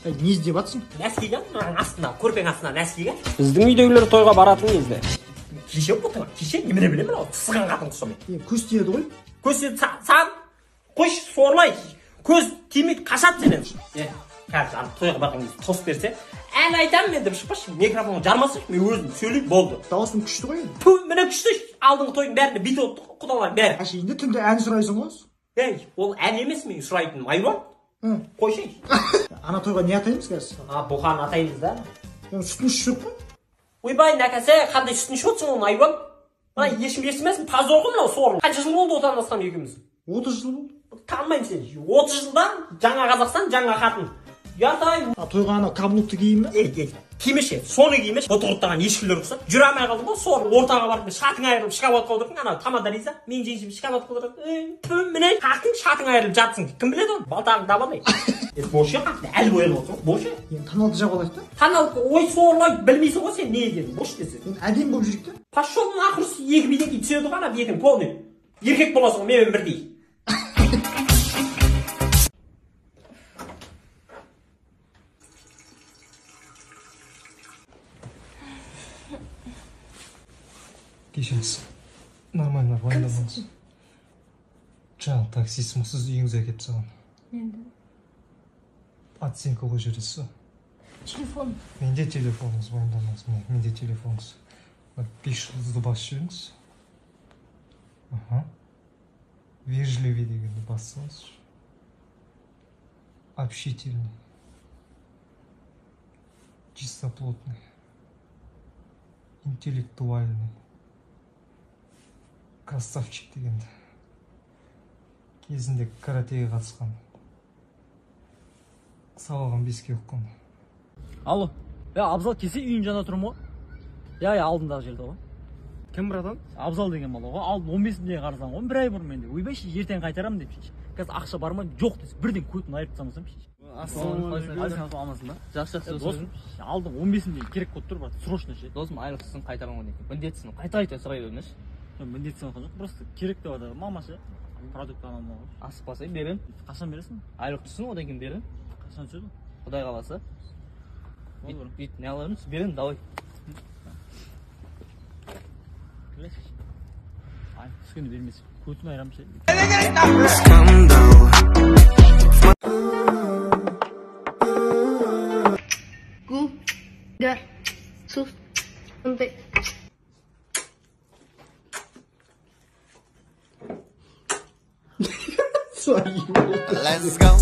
Не іздеп жатсың? Нәскиге астына, көрпең астына нәскиге. Біздің үйдегілер тойға баратын кезде. Кеше отырған, кеше немене білемін ау, сыған қатын құсымен. Көз тиеді ғой. Көз тиеді, сан, қойш, сорлай, көз тимейді, қашады сенен. Қазір тойға барған кезде тос берсе, ән айтамын мен деп шықпашы, микрофонға жармасы, мен өзім сөйлейіп болды. Дауысың күшті ғой. Міне күшті, алдыңғы тойдың бәрінде бит отты, құдалар бәрі. Әшейінде түнде ән сұрайсың ғой. Ол ән емес мен сұрайтын, айуан. Қойшай. Ана тойға не атаймыз қазір? Бұған атаймыз да. Сүтін ішіп қой. Ойбай, нәкәсе, қандай сүтін ішіп отырсың оны, айуан? Ешкім естімесін, таза орғын мынау сорын. Қанша жыл болды отандасқан екеуміз? 30 жыл болды. Танымаймын сен. 30 жылдан жаңа Қазақстан, жаңа қатын. Ятай. Тойға ана каблукты киейін бе? Кимеше, соны кимеш. Отырғыттаған ешкілер ұқсап. Жүре алмай қалдым ғой, сор ортаға барып шатың айырылып шкафотқа отырдың. Ана тамада Риза, мен жеңшем шкафотқа отырдым. Міне қақтың шатың айырылып жатсың. Кім біледі оны? Балтағың табалай. Бошы қақты, әлі боянып отырсың. Бошы. Таналды жап алайық та. Таналды, ой сорлай, білмейсің ғой сен не екенін. Бош десе. Әдем болып жүрейік та. Пошел нахуй, екі биден кейін түседі ғой ана бетің полный. Еркек боласың, менімен бірдей. Кешіріңіз, нормально уайымдамаңыз. Жаңа таксист мұсыз үйіңізге әкеп тастаған. Енді. Оценка қойып жібересіз ба? Телефон. Менде телефоныңыз, уайымдамаңыз. Менде телефоныңыз. 5 жұлдызды басып жіберіңіз. Вежливый дегенді бассаңыз. Общительный. Чистоплотный. Интеллектуальный. Красавчик дегенді. Кезінде каратеге қатысқан. Сабағын 5-ке оқыған. Алло. Абзал келсе үйін жана тұрмын ғой. Алдындағы жерде ғой. Кім братан? Абзал деген бала ғой. Алдын 15-інде қарасаң ғой, бір ай бұрын менде. Ойбайшы, ертең қайтарам деп шеш. Қазір ақша бар ма? Жоқ десе, бірден көтін айырып тастамасам шеш. Ассалаумағалейкум. Амансың ба? Жақсы досым. Алдың 15-інде керек болып тұр, брат. Срочно ше. Досым, айлықсың қайтарамын екен. Міндетсің. Қайта сұрай бермеш. Міндетсің ғой. Просто керек деп жатыр. Мамасы продукт аламын ғой. Асықпасай берем. Қашан бересің? Айлық түссін, одан кейін берем. Қашан түседі? Құдай қаласа. Бит не аларымыз? Берем, давай. Ай, түскенде бермес. Көтін айрам ше. Let's go.